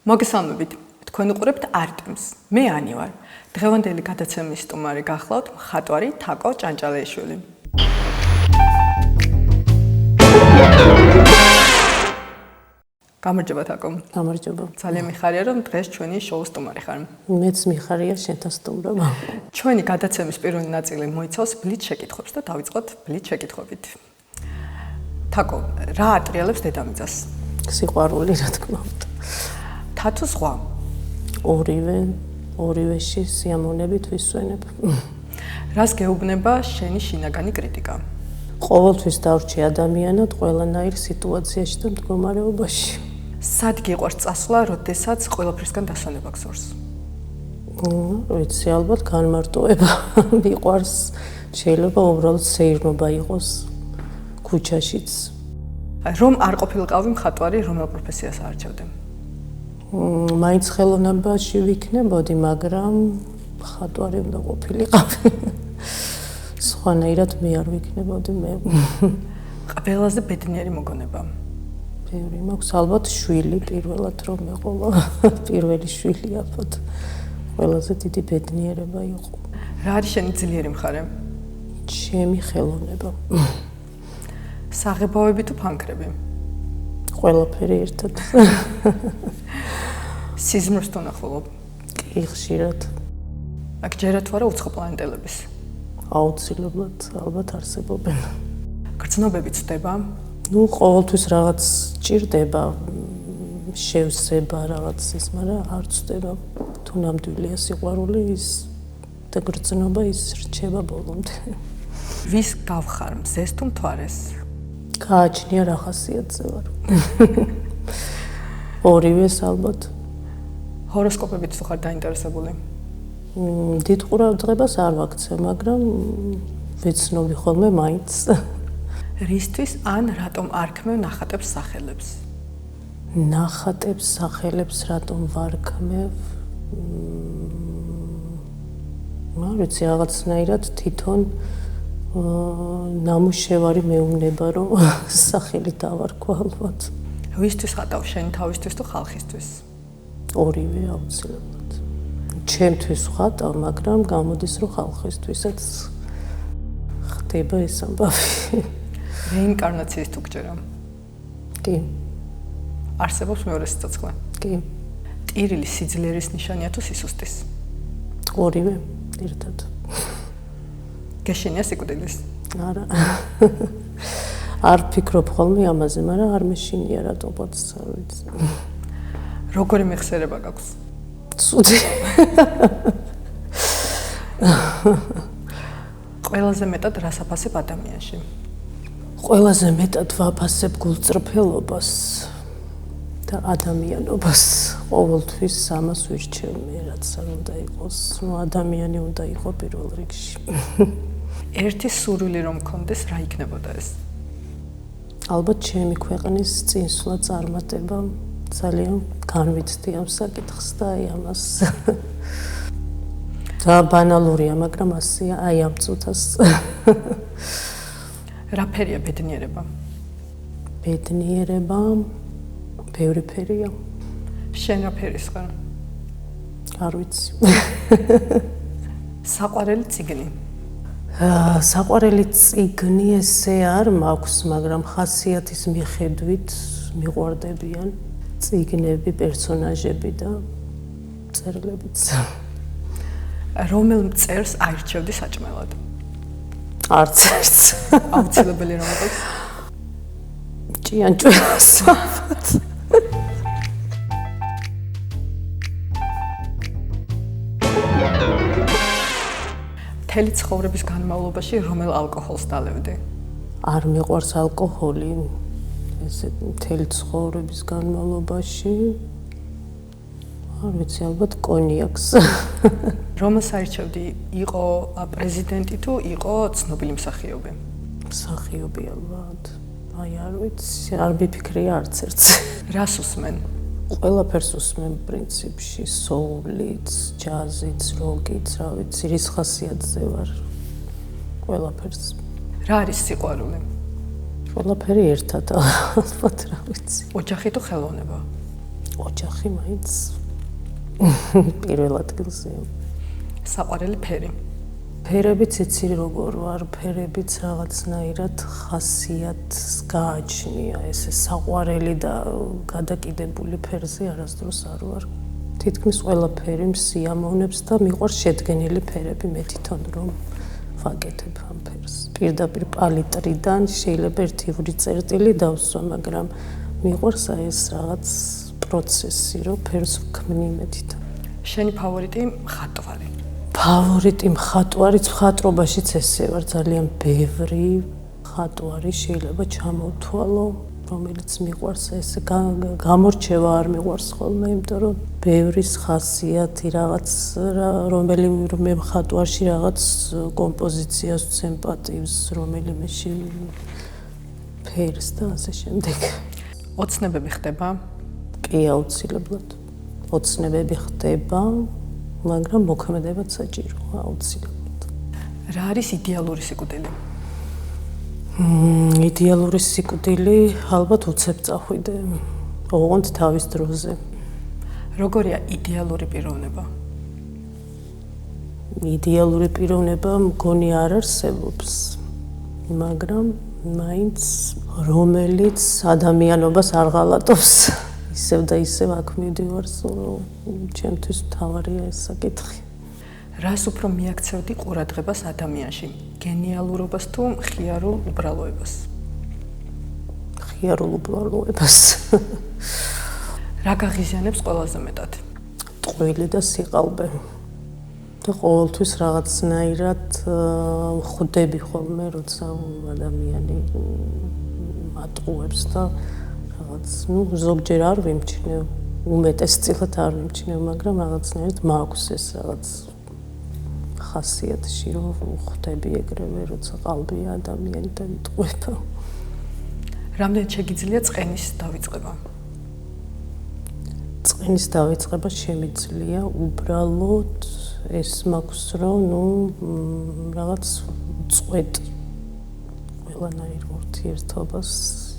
მოგესალმებით. თქვენ უყურებთ არტემს. მე ანი ვარ. დღევანდელი გადაცემის სტუმარი გახლავთ მხატვარი თაკო ჭანჭალეიშვილი. გამარჯობა თაკო. გამარჯობა. ძალიან მიხარია რომ დღეს ჩვენი შოუს სტუმარი ხარ. მეც მიხარია შენთან სტუმრობა. ჩვენი გადაცემის პირველი ნაწილი მოიცავს ბლით შეკითხვებს და დავიწყოთ ბლით შეკითხვებით. თაკო, რა ატრიალებს დედამიწას? სიყვარული, რა თქმა უნდა. თათუ სხვა? ორივეში სიამოვნებით ვისვენებ. რას გეუბნება შენი შინაგანი კრიტიკა? ყოველთვის დავრჩი ადამიანად ყველანაირ სიტუაციაში და მდგომარეობაში. სად გიყვარს წასვლა, როდესაც ყველაფრისგან დასვენება გსურს? ვიცი, ალბათ განმარტოება მიყვარს. შეიძლება უბრალოდ სეირნობა იყოს ქუჩაშიც. რომ არ ყოფილიყავი მხატვარი, რომელ პროფესიას აარჩევდე? მაინც ხელოვნებაში ვიქნებოდი, მაგრამ მხატვარი უნდა ყოფილიყავი. სხვანაირად მე არ ვიქნებოდი მე. ყველაზე ბედნიერი მოგონება? ბევრი მაქვს, ალბათ შვილი პირველად რომ მეყოლა, პირველი შვილი ალბათ ყველაზე დიდი ბედნიერება იყო. რა არის შენი ძლიერი მხარე? ჩემი ხელოვნება. საღებავები თუ ფანქრები? ყველაფერი ერთად. სიზმრს თუ ნახულობ? კი, ხშირად. აქ ჯერა თუ არა უცხოპლანეტელების? აუცილებლად, ალბათ არსებობენ. გრძნობები ცდება? ყოველთვის რაღაც ჭირდება, შევსება რაღაც ის, მაგრამ არ ცდება. თუ ნამდვილია სიყვარული ის და გრძნობა ის რჩება ბოლომდე. ვის გავხარ, მზეს თუ მთვარეს? გააჩნია რა ხასიათზე ვარ. ორივეს ალბათ. ჰოროსკოპებით თუ ხარ დაინტერესებული? დიდ ყურადღებას არ ვაქცევ, მაგრამ ვეცნობი ხოლმე მაინც. რისთვის ან რატომ არ ქმევ ნახატებს სახელებს? ნახატებს სახელებს რატომ ვარქმევ? ვიცი, რაღაცნაირად თვითონ ნამუშევარი მეუბნება, რომ სახელი დავარქვა ალბათ. ვისთვის ხატავ, შენ თავისთვის თუ ხალხისთვის? ორივე აუცილებლად. ჩემთვის ხატავ, მაგრამ გამოდის, რომ ხალხისთვისაც ხდება ეს ამბავი. რეინკარნაციის თუ გჯერა? კი. არსებობს მეორე სიცოცხლე? კი. ტირილი სიძლიერის ნიშანია თუ სისუსტის? ორივე ერთად. გეშინია სიკვდილის? არა. არ ფიქრობ ხოლმე ამაზე, მაგრამ არ მეშინია რატომაც არ ვიცი. როგორი მეხსიერება გაქვს? ცუდი. ყველაზე მეტად რას აფასებ ადამიანში? ყველაზე მეტად ვაფასებ გულწრფელობას და ადამიანობას. ყოველთვის ამას ვირჩევ მე, რაც არ უნდა იყოს. ადამიანი უნდა იყო პირველ რიგში. ერთი სურვილი რომ მქონდეს, რა იქნებოდა ეს? ალბათ ჩემი ქვეყნის წინსვლა წარმატება. ძალიან განვიცდი ამ საკითხს და აი ამას. და ბანალურია, მაგრამ ასეა, აი ამ წუთას. რა ფერია ბედნიერება? ბედნიერება ბევრი ფერია. შენ რა ფერის ხარ? არ ვიცი. საყვარელი წიგნი? საყვარელი წიგნი ესე არ მაქვს, მაგრამ ხასიათის მიხედვით მიყვარდებიან წიგნები, პერსონაჟები და წერილებიც. რომელ მწერს აირჩევდი საჭმელად? არც ერთს. აუცილებელი რომელს? ჭიანჭველას. მთელი ცხოვრების განმავლობაში რომელ ალკოჰოლს დალევდი? არ მიყვარს ალკოჰოლი. ესე მთელი ცხოვრების განმავლობაში არ ვიცი, ალბათ კონიაკს. რომელს აირჩევდი? იყო პრეზიდენტი თუ იყო ცნობილი მსახიობი? მსახიობი ალბათ. აი არ ვიცი, არ მიფიქრია არც ერთს. რას უსმენ? ყველაფერს უსმენ პრინციპში, soul-იც, ჯაზიც, როკიც, რა ვიცი, რის ხასიათზე ვარ. ყველაფერს. რა არის სიყვარული? ყველაფერი ერთად ალბათ რა ვიცი. ოჯახი თუ ხელოვნება? ოჯახი მაინც პირველ ადგილზეა. საყვარელი ფერი. ფერებიც იცი როგორ ვარ, ფერებიც რაღაცნაირად ხასიათს გააჩნია, ესე საყვარელი და გადაკიდებული ფერზე არასდროს არ ვარ. თითქმის ყველა ფერი მსიამოვნებს და მიყვარს შედგენილი ფერები, მე თვითონ რომ ვაკეთებ ამ ფერს. პირდაპირ პალიტრიდან შეიძლება ერთი წერტილი დავსვა, მაგრამ მიყვარს ეს რაღაც პროცესი, რომ ფერს ვქმნი მე თვითონ. შენი ფავორიტი მხატვარი. ფავორიტი მხატვარიც მხატვრობაშიც ესე ვარ, ძალიან ბევრი მხატვარი შეიძლება ჩამოვთვალო, რომელიც მიყვარს ესე გამორჩევა არ მიყვარს ხოლმე, იმიტომ რომ ბევრის ხასიათი რაღაც რომელიმე მხატვარში რაღაც კომპოზიციას ვცემ რომელიმეში ფერს და ასე შემდეგ. ოცნებები ხდება? კი, აუცილებლად. ოცნებები ხდება, მაგრამ მოქმედებაც საჭიროა აუცილებლად. რა არის იდეალური სიკვდილი? იდეალური სიკვდილი ალბათ უცებ წახვიდე. ოღონდ თავის დროზე. როგორია იდეალური პიროვნება? იდეალური პიროვნება მგონი არ არსებობს, მაგრამ მაინც რომელიც ადამიანობას არ ღალატობს. ისევ და ისევ აქ მივდივარ, ჩემთვის მთავარია ეს საკითხი. რას უფრო მიაქცევდი ყურადღებას ადამიანში? გენიალურობას თუ მხიარულ უბრალოებას? მხიარულ უბრალოებას. რა გაღიზიანებს ყველაზე მეტად? ტყვილი და სიყალბე. და ყოველთვის რაღაცნაირად ხვდები ხოლმე, როცა ადამიანი მატყუებს და რაღაც, ზოგჯერ არ ვიმჩნევ, უმეტესწილად არ ვიმჩნევ, მაგრამ რაღაცნაირად მაქვს ეს რაღაც ხასიათში, რომ ხვდები ეგრევე, როცა ყალბია ადამიანი და იტყვება. რამდენად შეგიძლია წყენის დავიწყება? წყენის დავიწყება შემიძლია, უბრალოდ ეს მაქვს, რომ რაღაც წვეთ ყველანაირ ურთიერთობას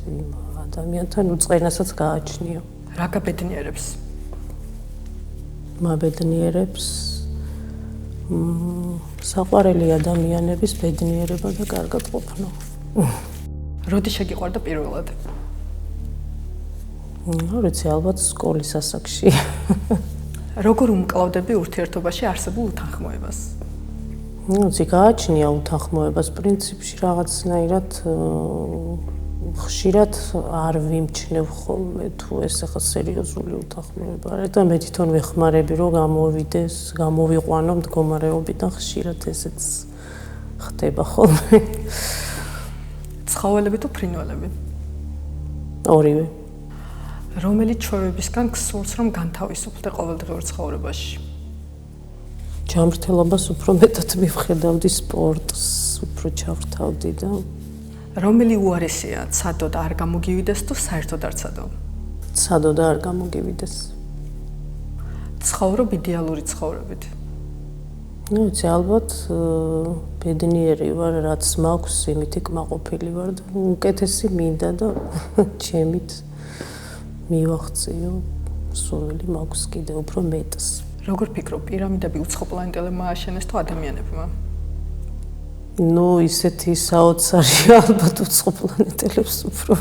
იმ ადამიანთან უწყენასაც გააჩნია. რა გაბედნიერებს? მაბედნიერებს საყვარელი ადამიანების ბედნიერება და კარგად ყოფნა. როდი შეგიყვარდა პირველად? ვიცი, ალბათ სკოლის ასაკში. როგორ უმკლავდები ურთიერთობაში არსებულ უთანხმოებას? ვიცი, გააჩნია უთანხმოებას პრინციპში რაღაცნაირად ხშირად არ ვიმჩნევ ხოლმე თუ ეს ახლა სერიოზული უთანხმოება არის და მე თვითონ ვეხმარები რომ გამოვიდეს, გამოვიყვანო მდგომარეობიდან ხშირად ესეც ხდება ხოლმე. ცხოველები თუ ფრინველები? ორივე. რომელი ჩვევებისგან გსურს რომ განთავისუფლდე ყოველდღიურ ცხოვრებაში? ჯანმრთელობას უფრო მეტად მივხედავდი, სპორტს უფრო ჩავრთავდი და რომელი უარესია, ცადო და არ გამოგივიდეს თუ საერთოდ არ ცადო? ცადო და არ გამოგივიდეს. ცხოვრობ იდეალური ცხოვრებით. ვიცი, ალბათ ბედნიერი ვარ, რაც მაქვს, იმითი კმაყოფილი ვარ და უკეთესი მინდა და ჩემით მივახციო, სურვილი მაქვს კიდე უფრო მეტს. როგორ ფიქრობ, პირამიდები უცხო პლანეტელებმა ააშენეს თუ ადამიანებმა? ისეთი საოცარი ალბათ უცხო პლანეტელებს უფრო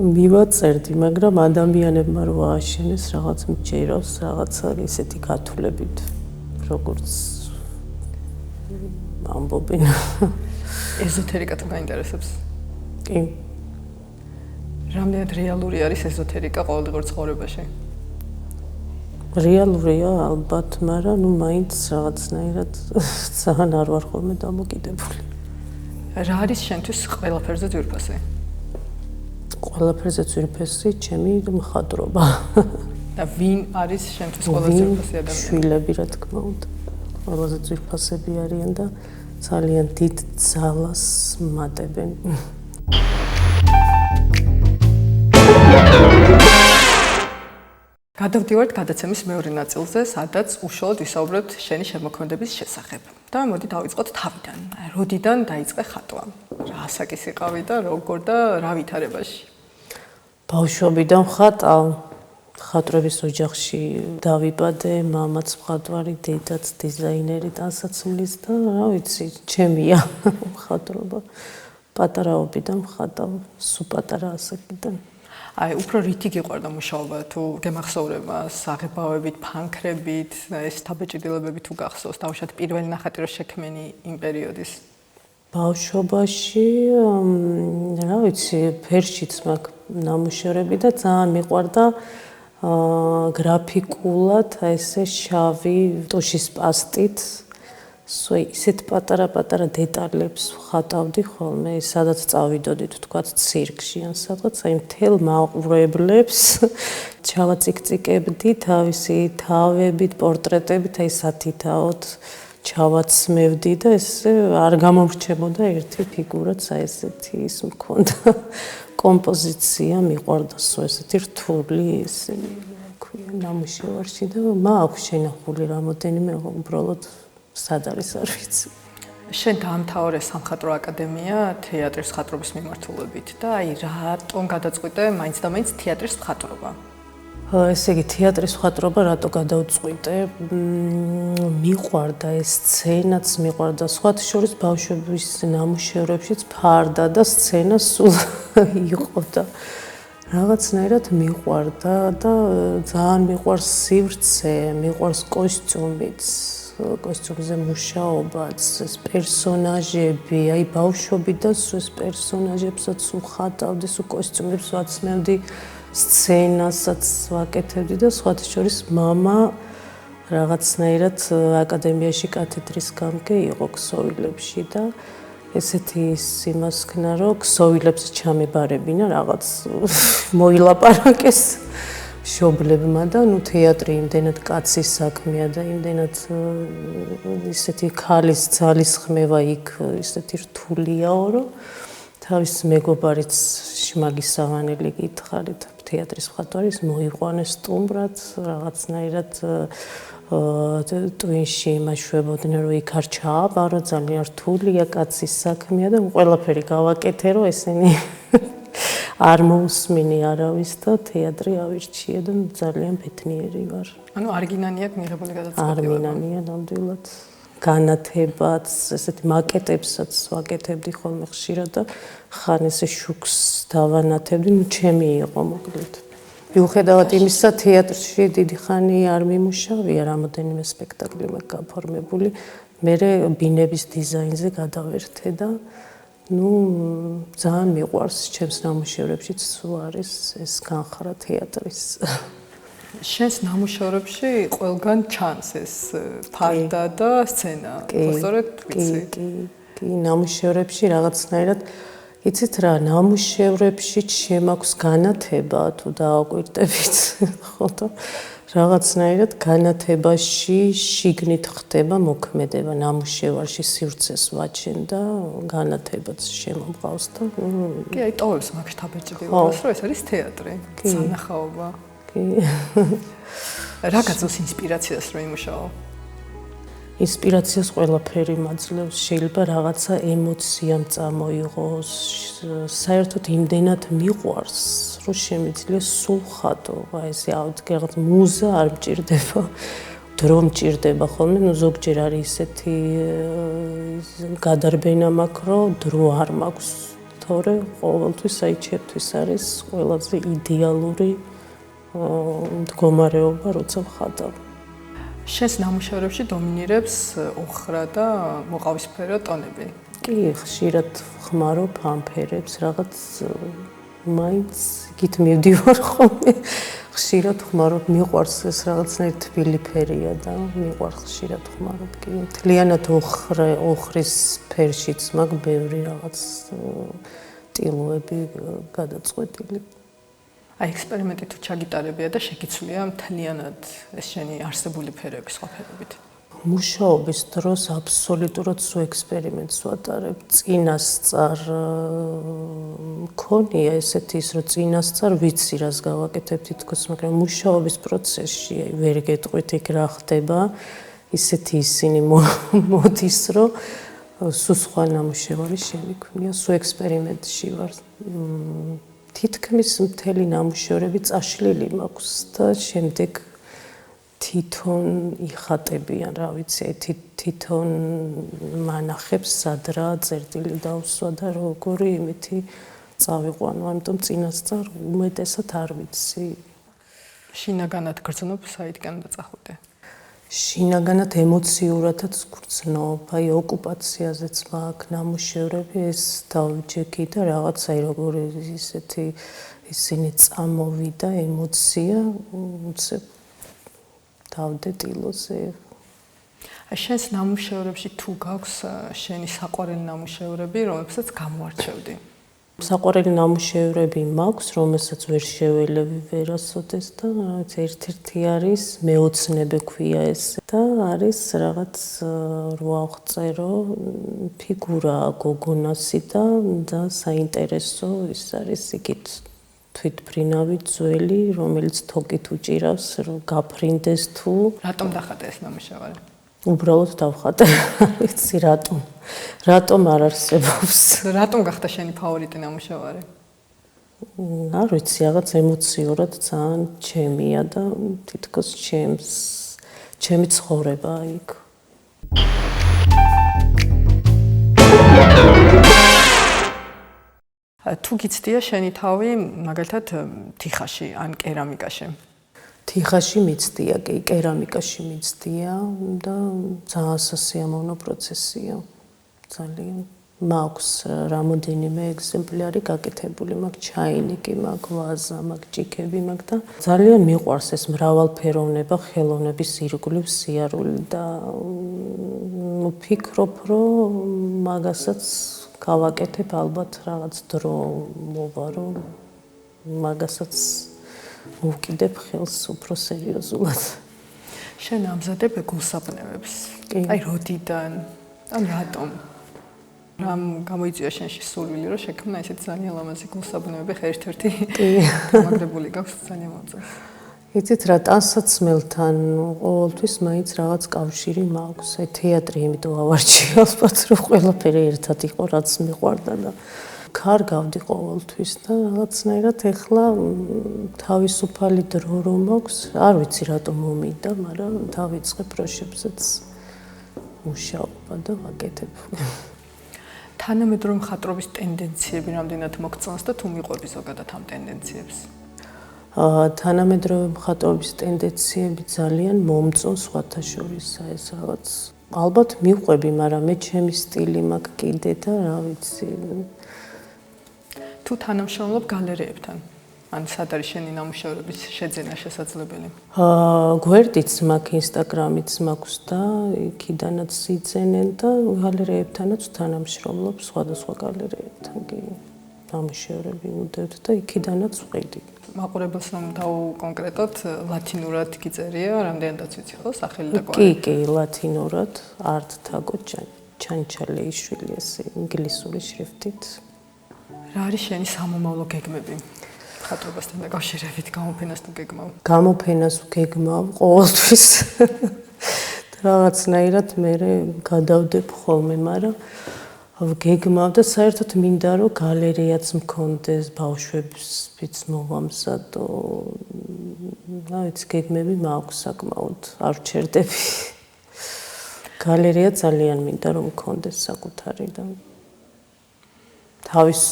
მივაწერდი, მაგრამ ადამიანებმა რო ააშენეს, რაღაც მჯერავს, რაღაცა ისეთი გათვლებით, როგორც ამბობენ. ეზოთერიკა თუ გაინტერესებს? კი. რამდენად რეალური არის ეზოთერიკა ყოველდღიურ ცხოვრებაში? რეალურია ალბათ, მაგრამ მაინც რაღაცნაირად ძალიან არ ვარ ხოლმე დამოკიდებული. რა არის შენთვის ყველაფერზე ძვირფასი? ყველაფერზე ძვირფასი ჩემი მხატვრობა. და ვინ არის შენთვის ყველაზე ძვირფასი ადამიანი? შვილები, რა თქმა უნდა. ყველაზე ძვირფასები არიან და ძალიან დიდ ძალას მატებენ. გადავდივართ გადაცემის მეორე ნაწილზე, სადაც უშუალოდ ვისაუბრებთ შენი შემოქმედების შესახებ. და მოდი დავიწყოთ თავიდან. როდიდან დაიწყე ხატვა? რა ასაკის იყავი და როგორ და რა ვითარებაში? ბავშვობიდან ხატავ. ხატრების ოჯახში დავიბადე, მამაც მხატვარი, დედაც დიზაინერი ტანსაცმლის და რა ვიცი, ჩემია მხატვრობა. პატარაობიდან მხატავ, სულ პატარა ასაკიდან. აი, უფრო რითი გიყვარდა მუშაობა, თუ გემახსოვრება საღებავებით, ფანქრებით, ეს თაბეჭდილებები თუ გახსოვს, დავუშვათ პირველი ნახატი რო შექმენი იმ პერიოდის. ბავშვობაში, რა ვიცი, ფერშიც მაქვს ნამუშევრები და ძალიან მიყვარდა გრაფიკულად, ესე შავი ტუშის პასტით, ისეთ პატარა დეტალებს ვხატავდი ხოლმე, სადაც წავიდოდით, თქვათ, ცირკში ან სადღაც, აი მთელ მაყურებლებს ჩავაწიკწიკებდი თავისი თავებით, პორტრეტებით, აი სათითაოდ ჩავაცმევდი და ესე არ გამომრჩებოდა ერთი ფიგურაც, აი ესეთი ის მქონდა კომპოზიცია, მიყვარდა ესეთი რთული ისინი, ქვია, ნამუშევარში და მაქვს შენახული რამოდენიმე, უბრალოდ სად არის არ ვიცი. შენ დაამთავრე სამხატვრო აკადემია თეატრის მხატვრობის მიმართულებით და აი რატომ გადაწყვიტე მაინც და მაინც თეატრის მხატვრობა? ესე იგი თეატრის მხატვრობა რატო გადავწყვიტე? მიყვარდა ეს სცენაც, მიყვარდა სხვათა შორის ბავშვების ნამუშევრებშიც ფარდა და სცენა სულ იყო და რაღაცნაირად მიყვარდა და ძალიან მიყვარს სივრცე, მიყვარს კოსტიუმიც. კოსტიუმზე მუშაობაც, ეს პერსონაჟები, აი ბავშვობიდან ეს პერსონაჟებსაც ვხატავდი, სულ კოსტიუმებს ვაცმევდი, სცენასაც ვაკეთებდი და სხვათა შორის მამა რაღაცნაირად აკადემიაში კათედრის გამგე იყო ქსოვილებში და ესეთი იმას ქნა, რომ ქსოვილებს ჩამებარებინა რაღაც მოილაპარაკეს მშობლებმა და ნუ თეატრი იმდენად კაცის საქმეა და იმდენად ისეთი ქალის ძალისხმევა იქ ისეთი რთულიაო, რომ თავის მეგობარიც შმაგი სავანელი გითხარით თეატრის მხატვარის მოიყვანეს სტუმრად რაღაცნაირად ტვინში იმაშვებოდნენ, რომ იქ არ ჩააბარო, ძალიან რთულია კაცის საქმეა და ყველაფერი გავაკეთე, რომ ესენი არ მოусმინი არავის და თეატრი ავირჩიე და ძალიან ბედნიერი ვარ. ანუ არგინანიად მიღებული გადაწყვეტილება. არგინანია ნამდვილად. განათებაც, ესეთი მაკეტებსაც ვაკეთებდი ხოლმე ხშირად და ხან ესე შუქს დავანათებდი, ნუ ჩემი იყო მოკლედ. მიუხედავად იმისა, თეატრში დიდი ხანი არ მიმუშავია, რამოდენიმე სპექტაკლი მაქვს გაფორმებული, მერე ბინების დიზაინზე გადავერთე და ნუ ძალიან მიყვარს ჩემს ნამუშევრებშიც არის ეს განხრა თეატრის. შენს ნამუშევრებში ყველგან ჩანს ეს ფარდა და სცენა. სწორედ ვიცი. კი, ნამუშევრებში რაღაცნაირად იცით რა, ნამუშევრებში შემაქვს განათება თუ დააკვირდებით, ხო და რაღაცნაირად განათებაში შიგნით ხდება მოქმედება ნამუშევარში სივრცეს ვაჩენ და განათებაც შემომყავს და კი, აი ტოვებს მაგ თაბეჭდილებას, რომ ეს არის თეატრი, სანახაობა. კი. რა გაწევს ინსპირაციას რომ იმუშაო? ინსპირაციას ყველაფერი მაძლევს, შეიძლება რაღაცა ემოცია წამოიღოს, საერთოდ იმდენად მიყვარს, რომ შემიძლია სულ ხატო, აი ესე რაღაც მუზა არ მჭირდება, დრო მჭირდება ხოლმე, ნუ ზოგჯერ არის ისეთი გადარბენა მაქვს, რომ დრო არ მაქვს, თორე ყოველთვის აი ჩემთვის არის ყველაზე იდეალური მდგომარეობა, როცა ვხატავ. შენს ნამუშევრებში დომინირებს ოხრა და მოყავისფრო ტონები. კი, ხშირად ვხმარობ ამ ფერებს, რაღაც მაინც იქით მივდივარ ხოლმე. ხშირად ვხმარობ, მიყვარს ეს რაღაცნაირ თბილი ფერია და მიყვარს ხშირად ვხმარობ. კი, მთლიანად ოხრის ფერშიც მაქვს ბევრი რაღაც ტილოები გადაწყვეტილი. აი ექსპერიმენტი თუ ჩაგიტარებია და შეგიცვლია მთლიანად ეს შენი არსებული ფერები სხვა ფერებით. მუშაობის დროს აბსოლუტურად სულ ექსპერიმენტს ვატარებ. წინასწარ მქონია ესეთი ის, რომ წინასწარ ვიცი რას გავაკეთებ თითქოს, მაგრამ მუშაობის პროცესში ვერ გეტყვით იქ რა ხდება. ისეთი ისინი მოდის, რომ სულ სხვა ნამუშევარი შემიქმნია, სულ ექსპერიმენტში ვარ. თითქმის მთელი ნამუშევრები წაშლილი მაქვს და შემდეგ თვითონ იხატებიან, რა ვიცი, თვითონ მანახებს სადრა წერტილი დავსვა და როგორი იმითი წავიყვანო, ამიტომ წინასწარ უმეტესად არ ვიცი. შინაგანად გრძნობ საითგან უნდა წახვიდე? შინაგანად ემოციურადაც გრძნობ, აი ოკუპაციაზეც მაქვს ნამუშევრები, ეს დავიჯექი და რაღაცა როგორი ისეთი ისინი წამოვიდა ემოცია, უცებ დავდე ტილოზე. შენს ნამუშევრებში თუ გაქვს შენი საყვარელი ნამუშევრები, რომლებსაც გამოარჩევდი? საყვარელი ნამუშევრები მაქვს, რომელსაც ვერ შეველევი ვერასოდეს და ერთ-ერთი არის მეოცნებე ქვია ეს და არის რაღაც რო აღწერო ფიგურა გოგონასი და საინტერესო ის არის იქით თვითფრინავი ძველი, რომელიც თოკით უჭირავს, რომ გაფრინდეს თუ. რატომ დახატე ეს ნამუშევარი? უბრალოდ დავხატე, ვიცი რატომ არ არსებობს. რატომ გახდა შენი ფავორიტი ნამუშევარი? არ ვიცი, რაღაც ემოციურად ძალიან ჩემია და თითქოს ჩემი ცხოვრება იქ. თუ გიცდია შენი თავი მაგალითად თიხაში ან კერამიკაში? თიხაში მიცდია, კი, კერამიკაში მიცდია და ძალიან სასიამოვნო პროცესია. ძალიან მაქვს რამოდენიმე ეგზემპლარი გაკეთებული, მაქვს ჩაინიკი, მაქვს ვაზა, მაქვს ჭიქები, მაქვს და ძალიან მიყვარს ეს მრავალფეროვნება, ხელოვნების ირგვლივ სიარული და ვფიქრობ, რომ მაგასაც გავაკეთებ ალბათ რაღაც დრო მოვა, რომ მაგასაც მოვკიდებ ხელს უფრო სერიოზულად. შენ ამზადებ გულსაბნევებს. აი როდიდან? ან რატომ? რამ გამოიწვია შენში სურვილი, რომ შექმნა ესეთი ძალიან ლამაზი გულსაბნევები, ხა ერთ-ერთი დამაგრებული გაქვს ძალიან მოწონს. იცით რა, ტანსაცმელთან ყოველთვის მაინც რაღაც კავშირი მაქვს. აი თეატრი იმიტომ ავარჩიე ალბათ, რომ ყველაფერი ერთად იყო, რაც მიყვარდა და კარგავდი ყოველთვის და რაღაცნაირად ეხლა თავისუფალი დრო რომ მაქვს, არ ვიცი რატომ მომიდა, მაგრამ დავიწყე პროექტებზეც მუშაობა და ვაკეთებ. თანამედროვე მხატვრობის ტენდენციები რამდენად მოგწონს და თუ მიყვები ზოგადად ამ ტენდენციებს? თანამედროვე მხატვრობის ტენდენციები ძალიან მომწონს სხვათა შორის, ეს რაღაც ალბათ მიყვები, მაგრამ მე ჩემი სტილი მაქვს კიდე და რა ვიცი. თუ თანამშრომლობ გალერეებთან? ან სად არის შენი ნამუშევრების შეძენა შესაძლებელი? გვერდიც მაქვს, ინსტაგრამიც მაქვს და იქიდანაც იძენენ და გალერეებთანაც თანამშრომლობ, სხვადასხვა გალერეებთან კი ნამუშევრები უდევთ და იქიდანაც ვყიდი. მაყურებელს რომ დავკონკრეტოთ, ლათინურად გიწერია, რამდენადაც ვიცი ხო, სახელი და კვალი? კი, ლათინურად, არტ თაგო ჩანჩალეიშვილი, ეს ინგლისური შრიფტით. რა არის შენი სამომავლო გეგმები? მხატვრობასთან დაკავშირებით გამოფენას თუ გეგმავ? გამოფენას ვგეგმავ ყოველთვის. რაღაცნაირად მე გადავდებ ხოლმე, მაგრამ ვგეგმავ და საერთოდ მინდა რომ გალერეაც მქონდეს, ბავშვებიც მოვამზადო. რა ვიცი, გეგმები მაქვს საკმაოდ, არ ვჩერდები. გალერეა ძალიან მინდა რომ მქონდეს საკუთარი და თავის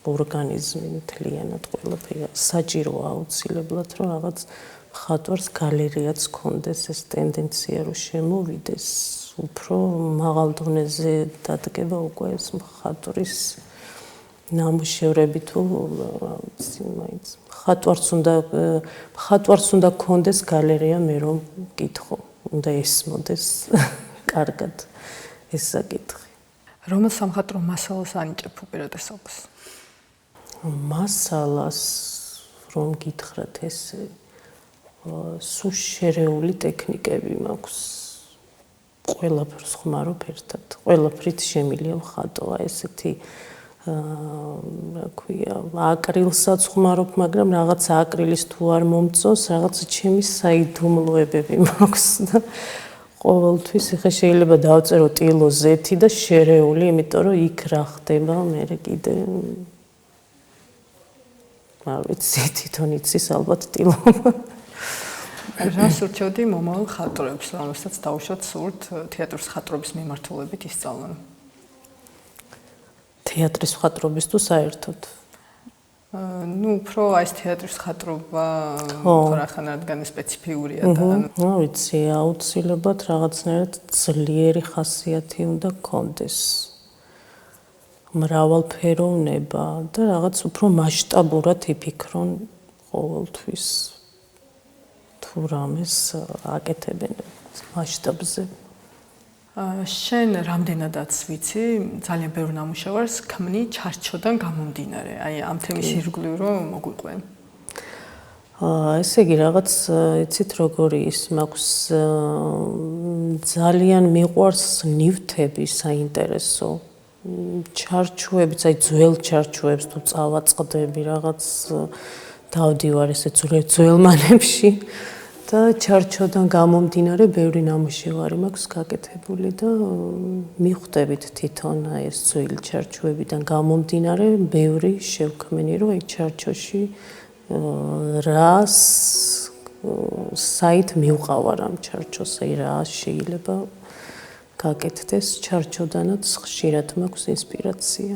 ორგანიზმი მთლიანად ყველაფერი საჭიროა აუცილებლად რომ რაღაც მხატვარს გალერეაც ჰქონდეს, ეს ტენდენცია რომ შემოვიდეს, უფრო მაღალ დონეზე დადგება უკვე ეს მხატვრის ნამუშევრები თუ ვიცი მაინც მხატვარს უნდა ჰქონდეს გალერეა, მე რომ მკითხო, უნდა ესმოდეს კარგად ეს საკითხი. რომელ სამხატვრო მასალას ანიჭებ უპირატესობას? მასალას რომ გითხრათ, ეს სუშერეული ტექნიკები მაქვს. ყველაფერს ხმარობ ერთად. ყველაფრით შემილია ვხატო, ესეთი რა ქვია, აკრილსაც ხმარობ, მაგრამ რაღაც აკრილის თუ არ მომწონს, რაღაც ჩემი საიდუმლოებები მაქვს და ყოველთვის ეხა შეიძლება დავწერო ტილო Z და შერეული, იმიტომ რომ იქ რა ხდება, მე კიდე არ ვიცი, თვითონ იცის ალბათ ტილობა. რას ურჩევდი მომავალ ხატრებს, რომელსაც დაუშვათ სურთ თეატრის ხატრობის მიმართულებით ისწავლონ? თეატრის ხატრობის თუ საერთოდ? უფრო ეს თეატრის ხატრობა რახან რადგან სპეციფიურია და ვიცი, აუცილებლად რაღაცნაირად ძლიერი ხასიათი უნდა გქონდეს. მრავალფეროვნება და რაღაც უფრო მასშტაბურად იფიქრონ ყოველთვის. თუ რამეს აკეთებენ მასშტაბზე. შენ რამდენადაც ვიცი, ძალიან ბევრ ნამუშევარს ქმნი ჩარჩოდან გამომდინარე. აი ამ თემის ირგვლივ რომ მოგვიყვე. ესე იგი რაღაც იცით როგორი ის მაქვს ძალიან მიყვარს ნივთები საინტერესო. ჩარჩოებიც, აი ძველ ჩარჩოებს თუ წავაწყდები რაღაც დავდივარ ესე ძველ მანებში. და ჩარჩოდან გამომდინარე ბევრი ნამუშევარი მაქვს გაკეთებული და მიხვდებით თვითონ აი ეს ძველი ჩარჩოებიდან გამომდინარე ბევრი შევქმენი რომ აი ჩარჩოში რას საით მივყავარ ამ ჩარჩოს აი რა შეიძლება გაკეთდეს ჩარჩოდანაც ხშირად მაქვს ინსპირაცია.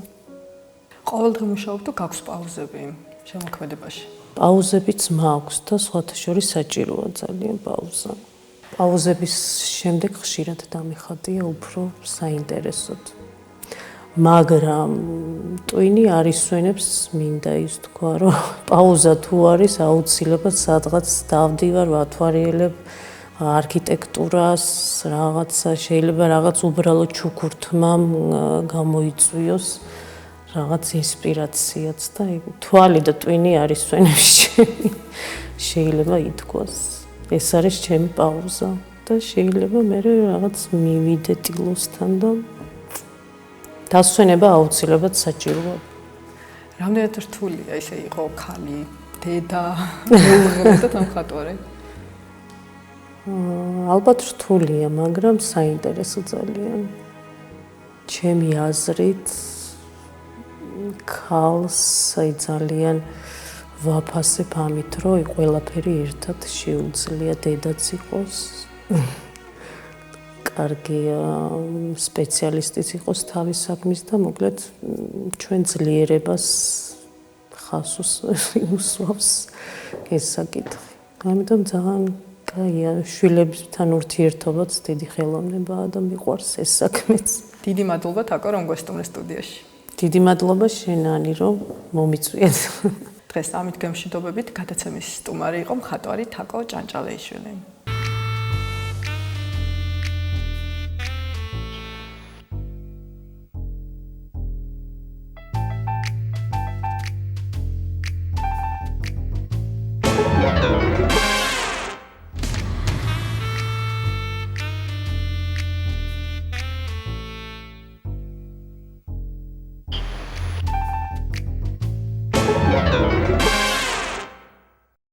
ყოველდღე მუშაობ თუ გაქვს პაუზები შემოქმედებაში? პაუზებიც მაქვს და სხვათა შორის საჭიროა ძალიან პაუზა. პაუზების შემდეგ ხშირად დამიხადია უფრო საინტერესოდ. მაგრამ ტვინი არ ისვენებს მინდა ის თქვა რომ პაუზა თუ არის აუცილებლად სადღაც დავდივარ ვათვალიერებ არქიტექტურას რაღაცა შეიძლება რაღაც უბრალო ჩუქურთმამ გამოიწვიოს რაღაც ინსპირაციაც და თვალი და ტვინი არის სვენებს ჩემი. შეიძლება ითქვას. ეს არის ჩემი პაუზა და შეიძლება მე რაღაც მივიდე ტილოსთან და დასვენება აუცილებლად საჭიროა. რამდენად რთულია ესე იყო ქალი, დედა, მეუღლე და თანხატვარი? ალბათ რთულია, მაგრამ საინტერესო ძალიან. ჩემი აზრით ქალს აი ძალიან ვაფასებ ამით, რომ ყველაფერი ერთად შეუძლია დედაც იყოს. კარგი სპეციალისტიც იყოს თავის საქმის და მოკლედ ჩვენ ძლიერებას ხას უსვავს ეს საკითხი. ამიტომ ძალიან კაია შვილებთან ურთიერთობაც დიდი ხელოვნებაა და მიყვარს ეს საქმეც. დიდი მადლობა თაკო რომ გვესტუმრე სტუდიაში. დიდი მადლობა შენანი რომ მომიწვიეთ. დღეს ამით გემშვიდობებით გადაცემის სტუმარი იყო მხატვარი თაკო ჭანჭალეიშვილი.